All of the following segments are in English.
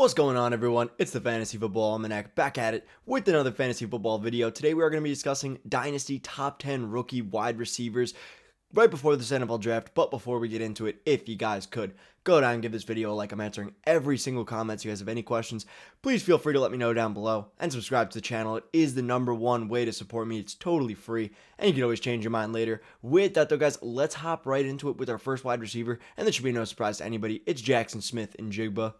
What's going on, everyone? It's the Fantasy Football Almanac back at it with another fantasy football video. Today we are going to be discussing Dynasty top 10 rookie wide receivers right before this NFL draft. But before we get into it, if you guys could go down and give this video a like. I'm answering every single comment. So you guys have any questions, please feel free to let me know down below, and subscribe to the channel. It is the #1 way to support me. It's totally free, and you can always change your mind later. With that though, guys, let's hop right into it with our first wide receiver, and this should be no surprise to anybody. It's Jaxon Smith-Njigba.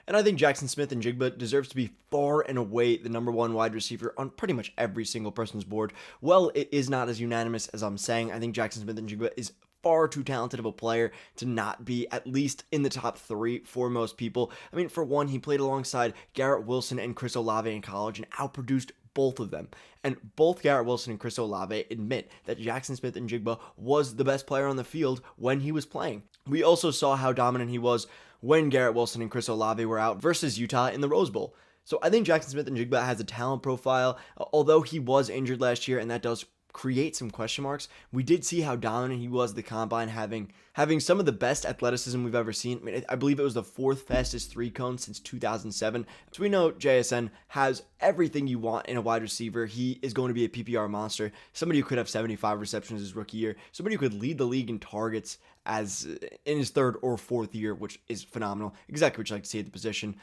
And I think Jaxon Smith-Njigba deserves to be far and away the #1 wide receiver on pretty much every single person's board. Well, it is not as unanimous as I'm saying. I think Jaxon Smith-Njigba is far too talented of a player to not be at least in the top 3 for most people. I mean, for one, he played alongside Garrett Wilson and Chris Olave in college and outproduced both of them. And both Garrett Wilson and Chris Olave admit that Jaxon Smith-Njigba was the best player on the field when he was playing. We also saw how dominant he was when Garrett Wilson and Chris Olave were out versus Utah in the Rose Bowl. So I think Jaxon Smith-Njigba has a talent profile, although he was injured last year, and that does create some question marks. We did see how dominant he was at the combine, having some of the best athleticism we've ever seen. I mean, I believe it was the 4th fastest 3-cone since 2007. So we know JSN has everything you want in a wide receiver. He is going to be a PPR monster, somebody who could have 75 receptions his rookie year, somebody who could lead the league in targets as in his 3rd or 4th year, which is phenomenal. Exactly what you like to see at the position.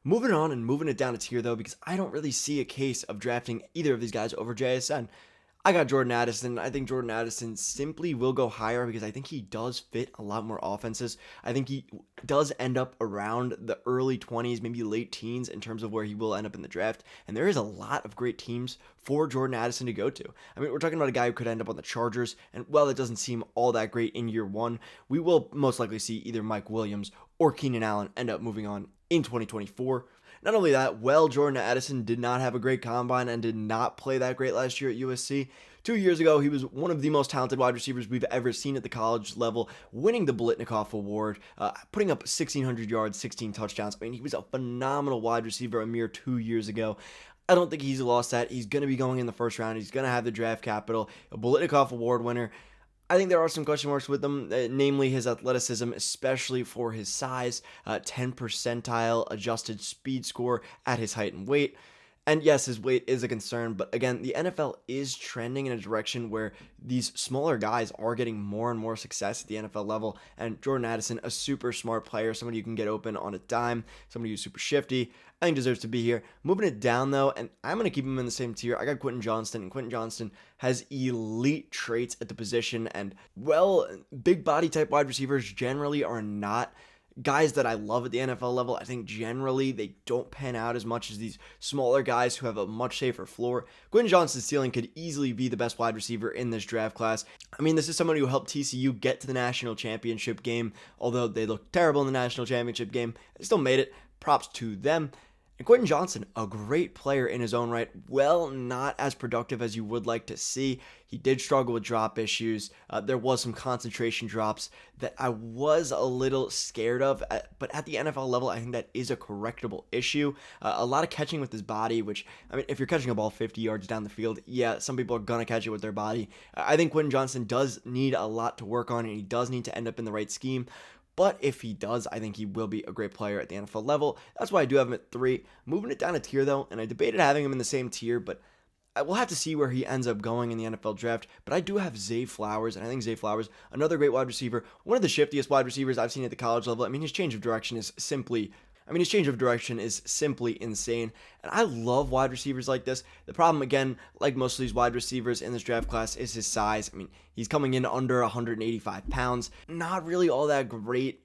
Moving on and moving it down a tier though, because I don't really see a case of drafting either of these guys over JSN. I got Jordan Addison. I think Jordan Addison simply will go higher because I think he does fit a lot more offenses. I think he does end up around the early 20s, maybe late teens in terms of where he will end up in the draft. And there is a lot of great teams for Jordan Addison to go to. I mean, we're talking about a guy who could end up on the Chargers. And while it doesn't seem all that great in year 1, we will most likely see either Mike Williams or Keenan Allen end up moving on in 2024. Not only that, Jordan Addison did not have a great combine and did not play that great last year at USC. 2 years ago, he was one of the most talented wide receivers we've ever seen at the college level, winning the Biletnikoff Award, putting up 1,600 yards, 16 touchdowns. I mean, he was a phenomenal wide receiver a mere 2 years ago. I don't think he's lost that. He's going to be going in the first round. He's going to have the draft capital, a Biletnikoff Award winner. I think there are some question marks with him, namely his athleticism, especially for his size, 10 percentile adjusted speed score at his height and weight. And yes, his weight is a concern, but again, the NFL is trending in a direction where these smaller guys are getting more and more success at the NFL level, and Jordan Addison, a super smart player, somebody you can get open on a dime, somebody who's super shifty, I think deserves to be here. Moving it down though, and I'm going to keep him in the same tier, I got Quentin Johnston, and Quentin Johnston has elite traits at the position, and well, big body type wide receivers generally are not guys that I love at the NFL level. I think generally they don't pan out as much as these smaller guys who have a much safer floor. Quentin Johnston's ceiling could easily be the best wide receiver in this draft class. I mean, this is somebody who helped TCU get to the national championship game. Although they looked terrible in the national championship game, they still made it. Props to them. And Quentin Johnston, a great player in his own right, well, not as productive as you would like to see. He did struggle with drop issues. There was some concentration drops that I was a little scared of, but at the NFL level, I think that is a correctable issue. A lot of catching with his body, which, I mean, if you're catching a ball 50 yards down the field, yeah, some people are going to catch it with their body. I think Quentin Johnston does need a lot to work on, and he does need to end up in the right scheme. But if he does, I think he will be a great player at the NFL level. That's why I do have him at 3. Moving it down a tier, though, and I debated having him in the same tier, but I will have to see where he ends up going in the NFL draft. But I do have Zay Flowers, and I think Zay Flowers, another great wide receiver, one of the shiftiest wide receivers I've seen at the college level. I mean, his change of direction is simply insane. And I love wide receivers like this. The problem, again, like most of these wide receivers in this draft class, is his size. I mean, he's coming in under 185 pounds. Not really all that great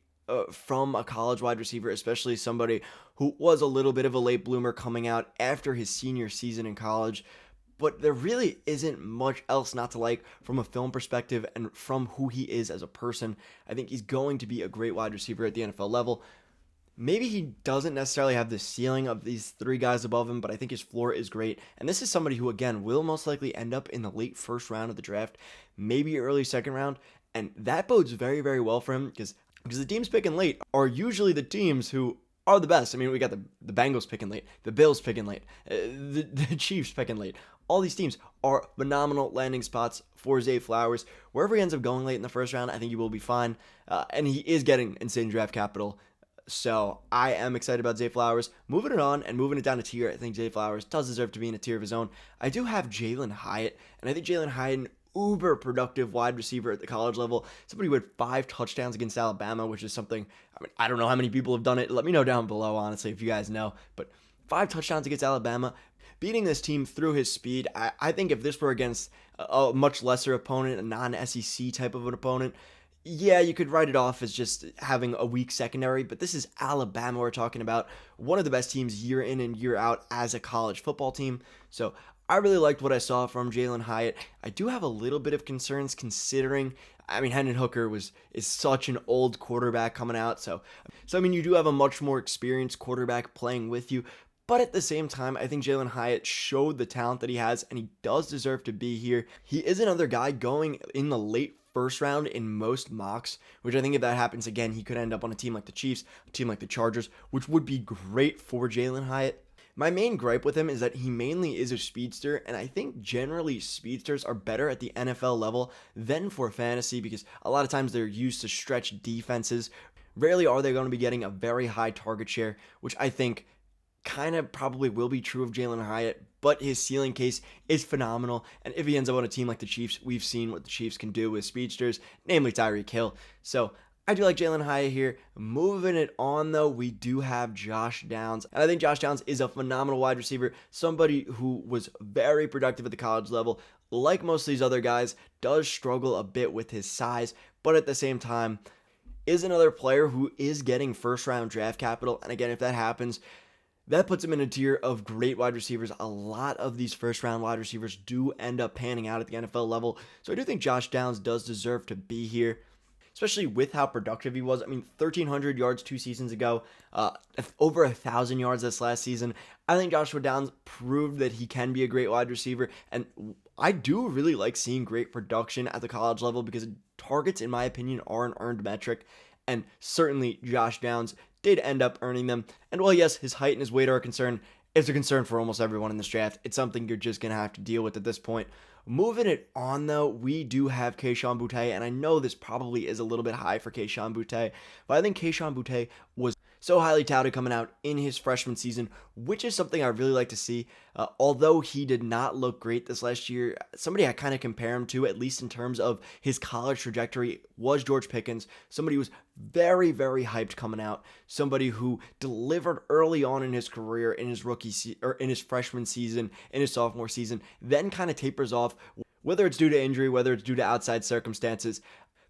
from a college wide receiver, especially somebody who was a little bit of a late bloomer coming out after his senior season in college. But there really isn't much else not to like from a film perspective and from who he is as a person. I think he's going to be a great wide receiver at the NFL level. Maybe he doesn't necessarily have the ceiling of these 3 guys above him, but I think his floor is great. And this is somebody who, again, will most likely end up in the late 1st round of the draft, maybe early 2nd round. And that bodes very, very well for him because the teams picking late are usually the teams who are the best. I mean, we got the Bengals picking late, the Bills picking late, the Chiefs picking late. All these teams are phenomenal landing spots for Zay Flowers. Wherever he ends up going late in the 1st round, I think he will be fine. And he is getting insane draft capital. So I am excited about Zay Flowers. Moving it on and moving it down a tier, I think Zay Flowers does deserve to be in a tier of his own. I do have Jalin Hyatt, and I think Jalin Hyatt, an uber productive wide receiver at the college level, somebody who had 5 touchdowns against Alabama, which is something, I mean, I don't know how many people have done it. Let me know down below, honestly, if you guys know. But 5 touchdowns against Alabama, beating this team through his speed. I think if this were against a much lesser opponent, a non-SEC type of an opponent, yeah, you could write it off as just having a weak secondary, but this is Alabama we're talking about, one of the best teams year in and year out as a college football team. So I really liked what I saw from Jalin Hyatt. I do have a little bit of concerns considering, I mean, Hendon Hooker is such an old quarterback coming out. So I mean, you do have a much more experienced quarterback playing with you. But at the same time, I think Jalin Hyatt showed the talent that he has, and he does deserve to be here. He is another guy going in the late first round in most mocks, which I think if that happens again, he could end up on a team like the Chiefs, a team like the Chargers, which would be great for Jalin Hyatt. My main gripe with him is that he mainly is a speedster, and I think generally speedsters are better at the NFL level than for fantasy because a lot of times they're used to stretch defenses. Rarely are they going to be getting a very high target share, which I think kind of probably will be true of Jalin Hyatt, but his ceiling case is phenomenal. And if he ends up on a team like the Chiefs, we've seen what the Chiefs can do with speedsters, namely Tyreek Hill. So I do like Jalin Hyatt here. Moving it on, though, we do have Josh Downs. And I think Josh Downs is a phenomenal wide receiver, somebody who was very productive at the college level. Like most of these other guys, does struggle a bit with his size, but at the same time, is another player who is getting first-round draft capital. And again, if that happens, that puts him in a tier of great wide receivers. A lot of these first-round wide receivers do end up panning out at the NFL level. So I do think Josh Downs does deserve to be here, especially with how productive he was. I mean, 1,300 yards 2 seasons ago, over 1,000 yards this last season. I think Joshua Downs proved that he can be a great wide receiver, and I do really like seeing great production at the college level because targets, in my opinion, are an earned metric, and certainly Josh Downs did end up earning them. And while yes, his height and his weight are a concern, it's a concern for almost everyone in this draft. It's something you're just going to have to deal with at this point. Moving it on, though, we do have Kayshon Boutte, and I know this probably is a little bit high for Kayshon Boutte, but I think Kayshon Boutte was so highly touted coming out in his freshman season, which is something I really like to see. Although he did not look great this last year, somebody I kind of compare him to, at least in terms of his college trajectory, was George Pickens. Somebody who was very, very hyped coming out. Somebody who delivered early on in his career, in his or in his freshman season, in his sophomore season, then kind of tapers off, whether it's due to injury, whether it's due to outside circumstances.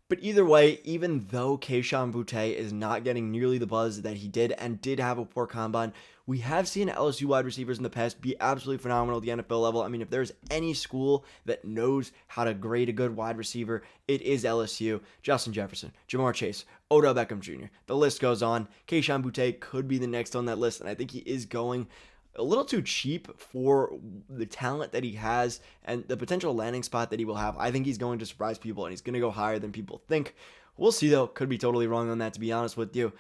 But either way, even though Kayshon Boutte is not getting nearly the buzz that he did and did have a poor combine, we have seen LSU wide receivers in the past be absolutely phenomenal at the NFL level. I mean, if there's any school that knows how to grade a good wide receiver, it is LSU. Justin Jefferson, Jamar Chase, Odell Beckham Jr. The list goes on. Kayshon Boutte could be the next on that list, and I think he is going a little too cheap for the talent that he has and the potential landing spot that he will have. I think he's going to surprise people, and he's going to go higher than people think. We'll see, though. Could be totally wrong on that, to be honest with you.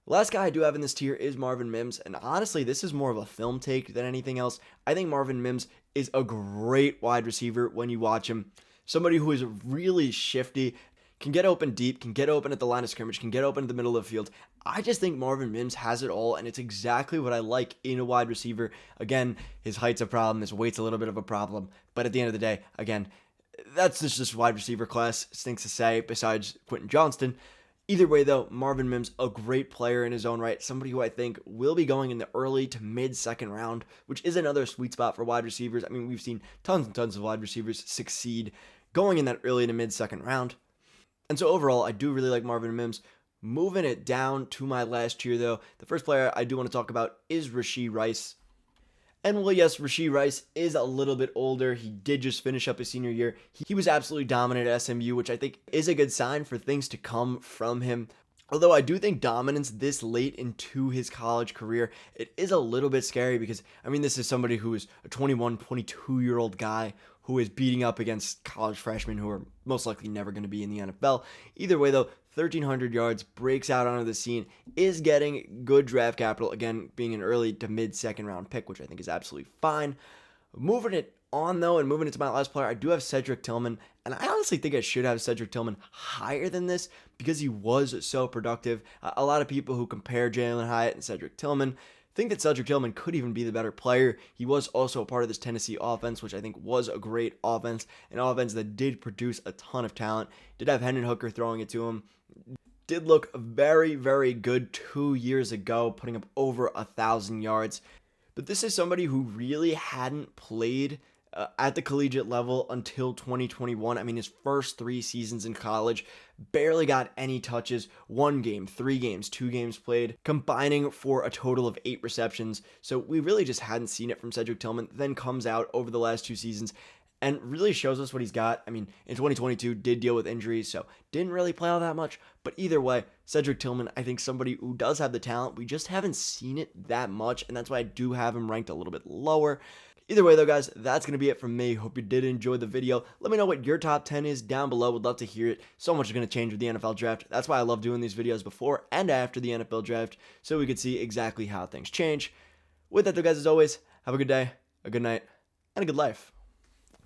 Last guy I do have in this tier is Marvin Mims, and honestly, this is more of a film take than anything else. I think Marvin Mims is a great wide receiver when you watch him. Somebody who is really shifty, can get open deep, can get open at the line of scrimmage, can get open at the middle of the field. I just think Marvin Mims has it all, and it's exactly what I like in a wide receiver. Again, his height's a problem, his weight's a little bit of a problem, but at the end of the day, again, that's just wide receiver class, stinks to say, besides Quentin Johnston. Either way, though, Marvin Mims, a great player in his own right, somebody who I think will be going in the early to mid-second round, which is another sweet spot for wide receivers. I mean, we've seen tons and tons of wide receivers succeed going in that early to mid-second round. And so overall, I do really like Marvin Mims. Moving it down to my last tier, though, the first player I do want to talk about is Rashee Rice. And well, yes, Rashee Rice is a little bit older. He did just finish up his senior year. He was absolutely dominant at SMU, which I think is a good sign for things to come from him. Although I do think dominance this late into his college career, it is a little bit scary because, I mean, this is somebody who is a 21, 22-year-old guy who is beating up against college freshmen who are most likely never going to be in the NFL. Either way, though, 1,300 yards, breaks out onto the scene, is getting good draft capital, again, being an early to mid-second round pick, which I think is absolutely fine. Moving it on though, and moving into my last player, I do have Cedric Tillman, and I honestly think I should have Cedric Tillman higher than this because he was so productive. A lot of people who compare Jalin Hyatt and Cedric Tillman think that Cedric Tillman could even be the better player. He was also a part of this Tennessee offense, which I think was a great offense, an offense that did produce a ton of talent, did have Hendon Hooker throwing it to him, did look very, very good 2 years ago, putting up over 1,000 yards. But this is somebody who really hadn't played at the collegiate level until 2021. I mean, his first 3 seasons in college, barely got any touches, 1 game, 3 games, 2 games played, combining for a total of 8 receptions. So we really just hadn't seen it from Cedric Tillman. Then comes out over the last 2 seasons and really shows us what he's got. I mean, in 2022, did deal with injuries, so didn't really play all that much. But either way, Cedric Tillman, I think somebody who does have the talent. We just haven't seen it that much, and that's why I do have him ranked a little bit lower. Either way, though, guys, that's going to be it from me. Hope you did enjoy the video. Let me know what your top 10 is down below. Would love to hear it. So much is going to change with the NFL draft. That's why I love doing these videos before and after the NFL draft, so we could see exactly how things change. With that, though, guys, as always, have a good day, a good night, and a good life.